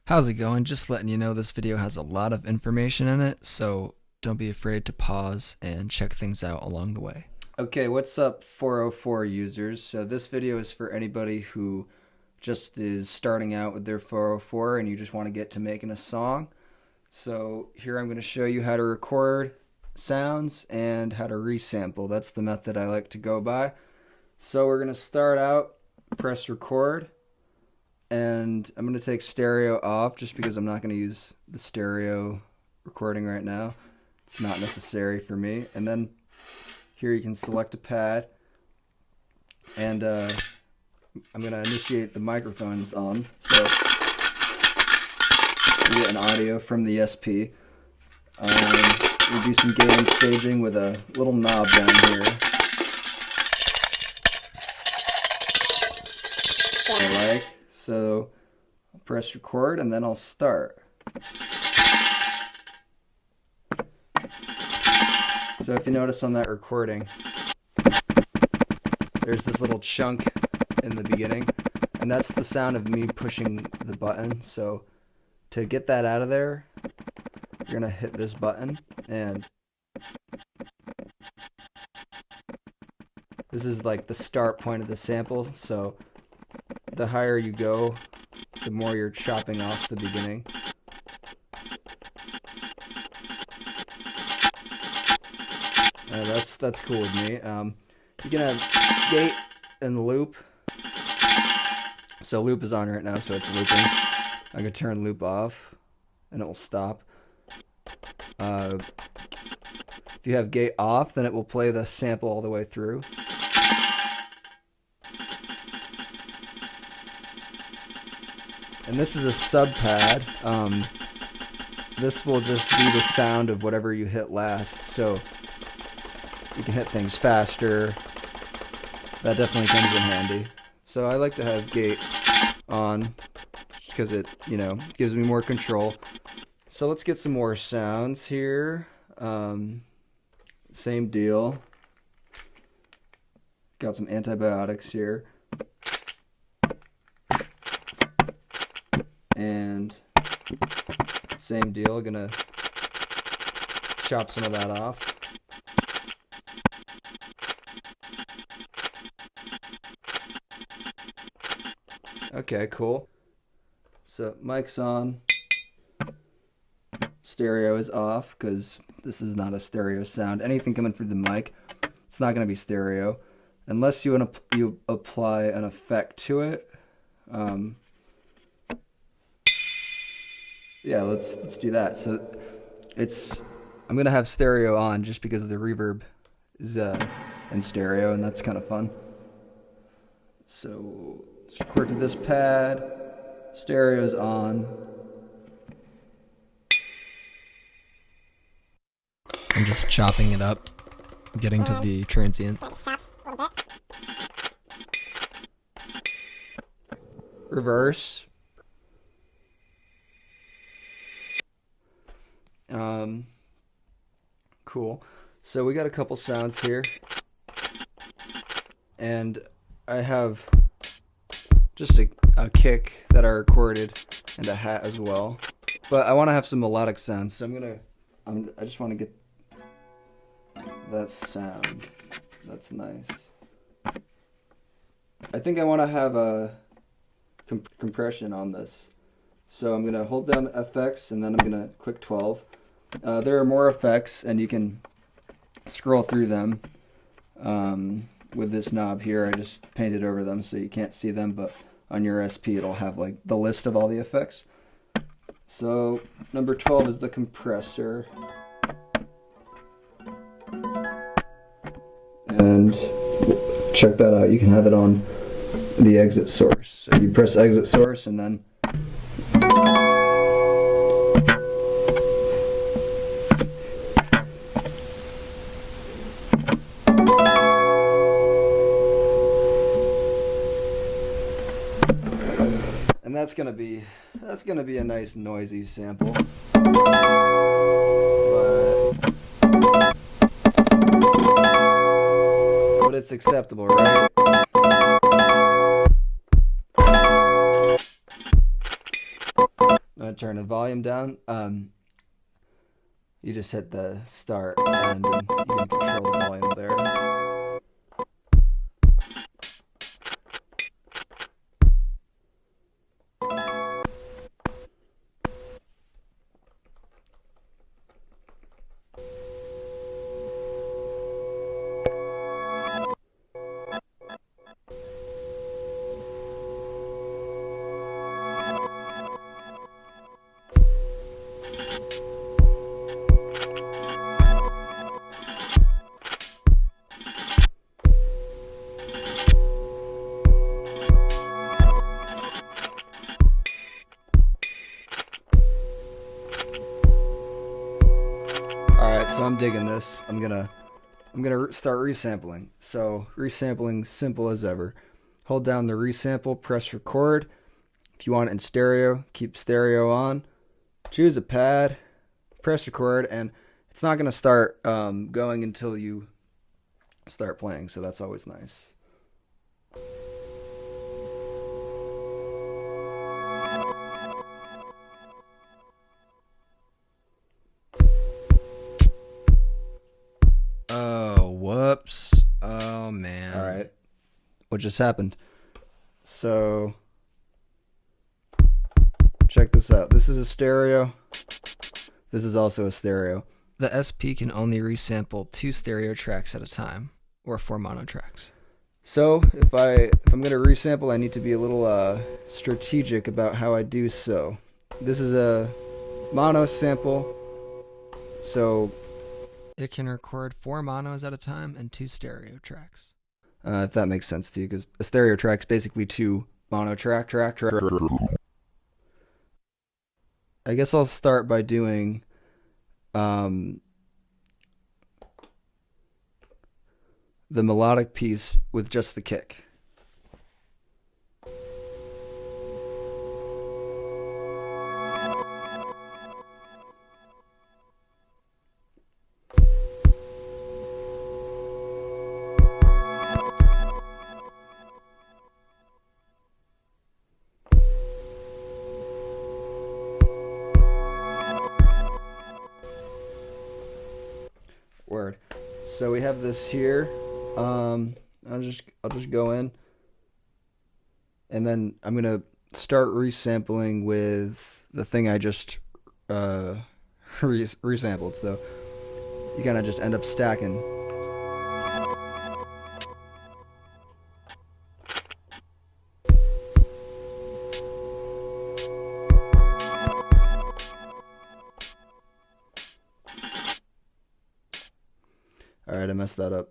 How's it going? Just letting you know this video has a lot of information in it, so don't be afraid to pause and check things out along the way. Okay, what's up 404 users? So this video is for anybody who just is starting out with their 404 and you just want to get to making a song. So here I'm going to show you how to record sounds and how to resample. That's the method I like to go by. So we're going to start out, press record. And I'm going to take stereo off just because I'm not going to use the stereo recording right now. It's not necessary for me. And then here you can select a pad. And I'm going to initiate the microphones on. So you get an audio from the SP. We do some gain staging with a little knob down here. I like. So I'll press record and then I'll start. So if you notice on that recording, there's this little chunk in the beginning, and that's the sound of me pushing the button. So to get that out of there, you're gonna hit this button, and this is like the start point of the sample. So the higher you go, the more you're chopping off the beginning. That's cool with me. You can have gate and loop. So loop is on right now, so it's looping. I'm gonna turn loop off, and it will stop. If you have gate off, then it will play the sample all the way through. And this is a sub pad. This will just be the sound of whatever you hit last, so you can hit things faster. That definitely comes in handy. So I like to have gate on just because it, gives me more control. So let's get some more sounds here. Same deal. Got some antibiotics here. And same deal, gonna chop some of that off. Okay, cool. So mic's on. Stereo is off because this is not a stereo sound. Anything coming through the mic, it's not gonna be stereo unless you apply an effect to it. Yeah, let's do that. So I'm gonna have stereo on just because of the reverb is in stereo, and that's kind of fun. So let's record to this pad. Stereo's on. I'm just chopping it up, getting to the transient. Reverse. Cool. So we got a couple sounds here, and I have just a kick that I recorded and a hat as well, but I want to have some melodic sounds, so I just want to get that sound. That's nice. I think I want to have a compression on this. So I'm going to hold down the FX and then I'm going to click 12. There are more effects and you can scroll through them with this knob here. I just painted over them so you can't see them, but on your SP it'll have like the list of all the effects. So number 12 is the compressor. And check that out. You can have it on the exit source. So you press exit source and then that's gonna be a nice noisy sample. But it's acceptable, right? turn the volume down. You just hit the start and you can control the volume there. Alright, so I'm digging this. I'm gonna start resampling. So resampling, simple as ever. Hold down the resample, press record. If you want it in stereo, keep stereo on. Choose a pad, press record, and it's not gonna start going until you start playing, so that's always nice. Oh, whoops. Oh, man. All right. What just happened? So, check this out. This is a stereo. This is also a stereo. The SP can only resample 2 stereo tracks at a time, or 4 mono tracks. So, if I'm going to resample, I need to be a little strategic about how I do so. This is a mono sample, so it can record 4 monos at a time and 2 stereo tracks. If that makes sense to you, because a stereo track's basically 2 mono track. I guess I'll start by doing the melodic piece with just the kick. Word. So we have this here. I'll just go in, and then I'm gonna start resampling with the thing I just resampled. So you kind of just end up stacking. Alright, I messed that up.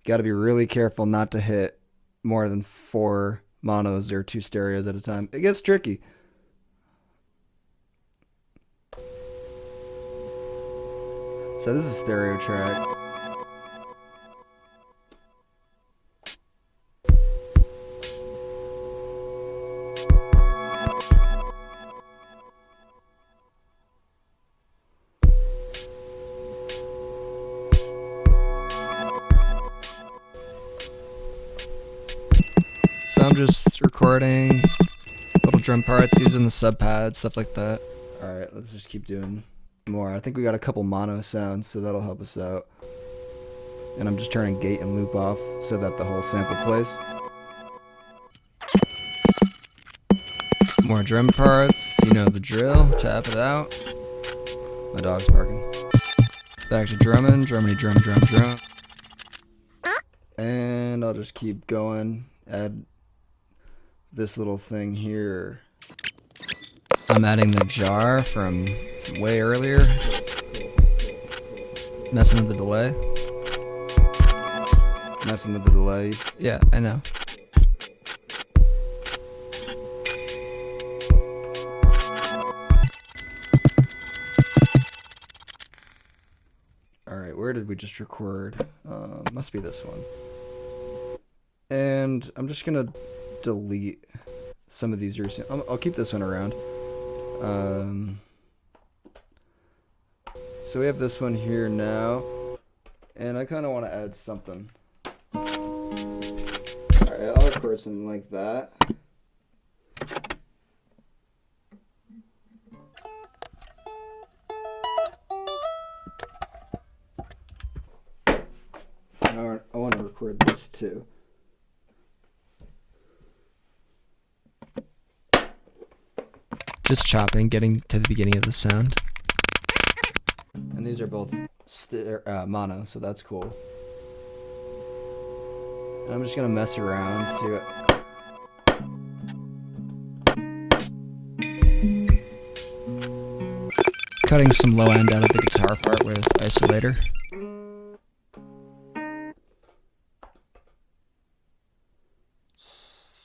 Got to be really careful not to hit more than 4 monos or 2 stereos at a time. It gets tricky. So this is a stereo track. So I'm just recording little drum parts using the sub pad, stuff like that. Alright, let's just keep doing more. I think we got a couple mono sounds, so that'll help us out. And I'm just turning gate and loop off so that the whole sample plays. More drum parts, you know the drill, tap it out. My dog's barking. Back to drumming, drummity drum, drum, drum. And I'll just keep going, add this little thing here. I'm adding the jar from way earlier. Messing with the delay. Messing with the delay. Yeah, I know. Alright, where did we just record? Must be this one. And I'm just gonna delete some of these. I'll keep this one around. So we have this one here now, and I kind of want to add something. Alright, I'll record something like that. too. Just chopping, getting to the beginning of the sound. And these are both mono, so that's cool. And I'm just gonna mess around, see what... Cutting some low end out of the guitar part with isolator.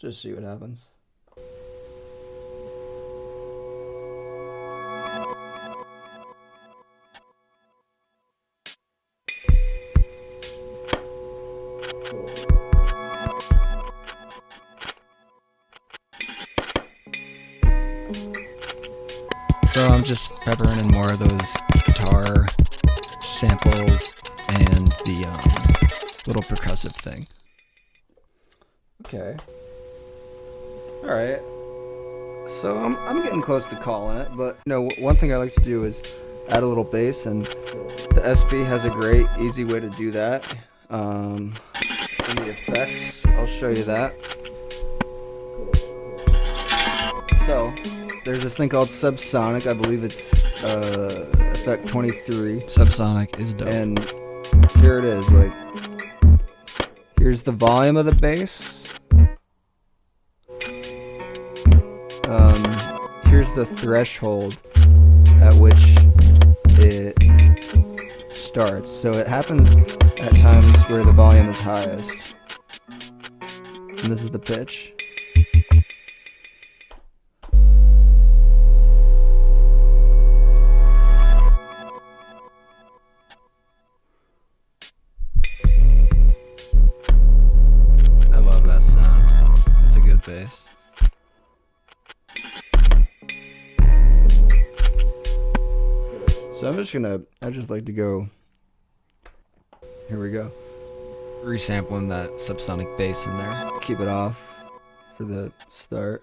Just see what happens. So I'm just peppering in more of those guitar samples and the little percussive thing. Okay. Alright. So I'm getting close to calling it, but you know, one thing I like to do is add a little bass, and the SP has a great, easy way to do that. In the effects, I'll show you that. So, there's this thing called Subsonic. I believe it's effect 23. Subsonic is dope. And here it is. Like, here's the volume of the bass. Here's the threshold at which it starts. So it happens at times where the volume is highest. And this is the pitch. I love that sound. It's a good bass. So I just like to go, here we go, resampling that subsonic bass in there. Keep it off for the start.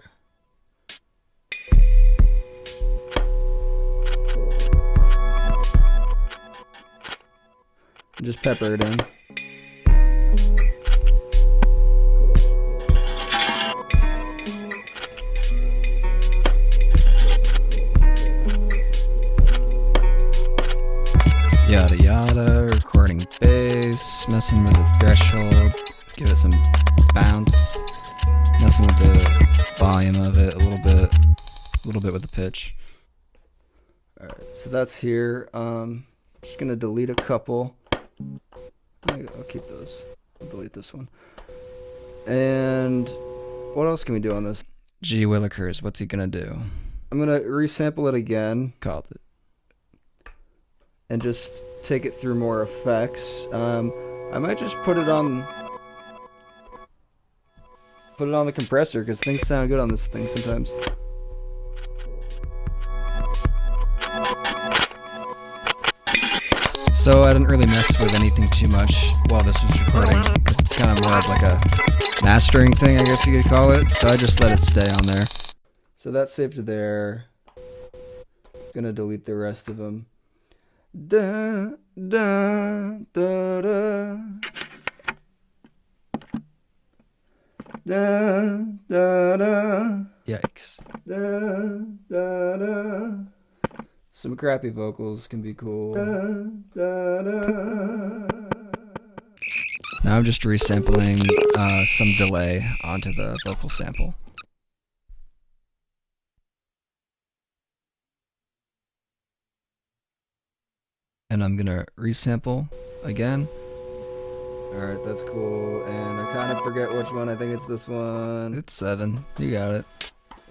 Just pepper it in. Yada yada, recording bass, messing with the threshold, give it some bounce, messing with the volume of it a little bit with the pitch. Alright, so that's here. I'm just gonna delete a couple. I'll keep those. I'll delete this one. And what else can we do on this? Gee Willikers, what's he gonna do? I'm gonna resample it again. Called it. And just take it through more effects. I might just put it on the compressor, because things sound good on this thing sometimes. So I didn't really mess with anything too much while this was recording, because it's kind of more of like a mastering thing, I guess you could call it. So I just let it stay on there. So that's saved to there. Gonna delete the rest of them. Da da da da da da da. Yikes. Da da da. Some crappy vocals can be cool. Da da da. Now I'm just resampling some delay onto the vocal sample. And I'm gonna resample again. Alright, that's cool. And I kind of forget which one. I think it's this one. It's 7. You got it.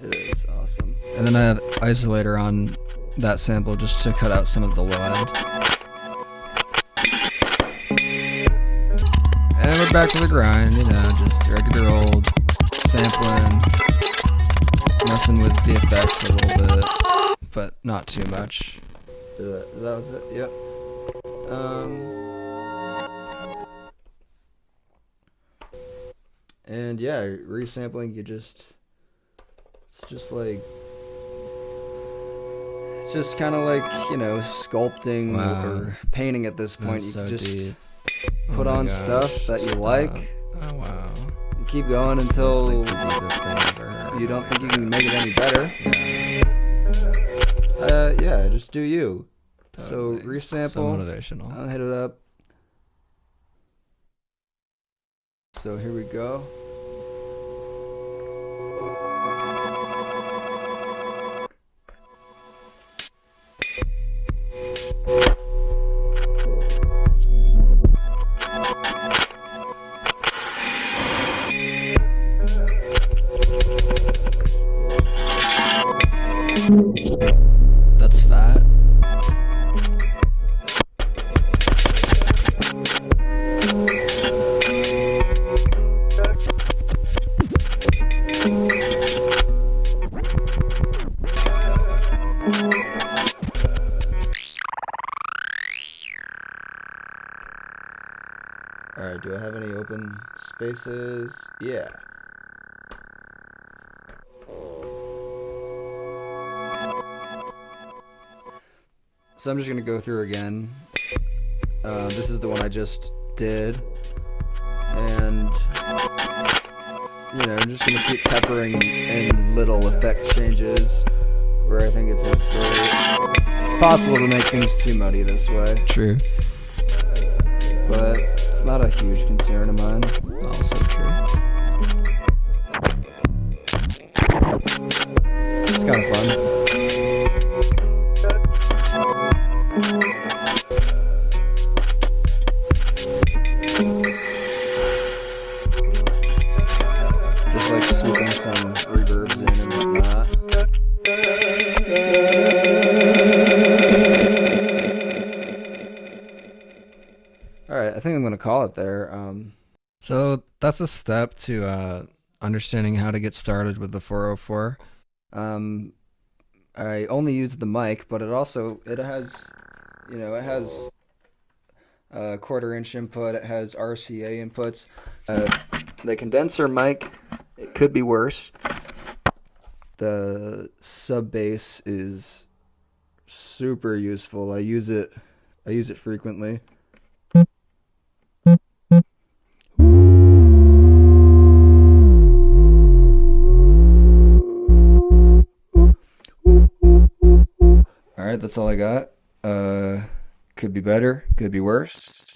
It is awesome. And then I have isolator on that sample just to cut out some of the low end. And we're back to the grind, you know, just regular old sampling, messing with the effects a little bit, but not too much. That was it, yep. And yeah, resampling, it's just kind of like, you know, sculpting or painting at this point. You just put on stuff that you like, Oh wow. You keep going until the deepest thing I've ever heard. You don't think you can make it any better. Yeah. Yeah, just do you. Totally. So resample. So motivational. I'll hit it up. So here we go. That's fat. Alright, do I have any open spaces? Yeah. So I'm just going to go through again. This is the one I just did. And, I'm just going to keep peppering in little effect changes where I think it's necessary. It's possible to make things too muddy this way. True. But it's not a huge concern of mine. Also true. It's kind of fun. Just like swooping some reverbs in and whatnot. Alright, I think I'm going to call it there. So that's a step to understanding how to get started with the 404. I only use the mic, but it has a 1/4 inch input. It has RCA inputs. The condenser mic, it could be worse. The sub bass is super useful. I use it frequently. Alright, that's all I got. Could be better, could be worse.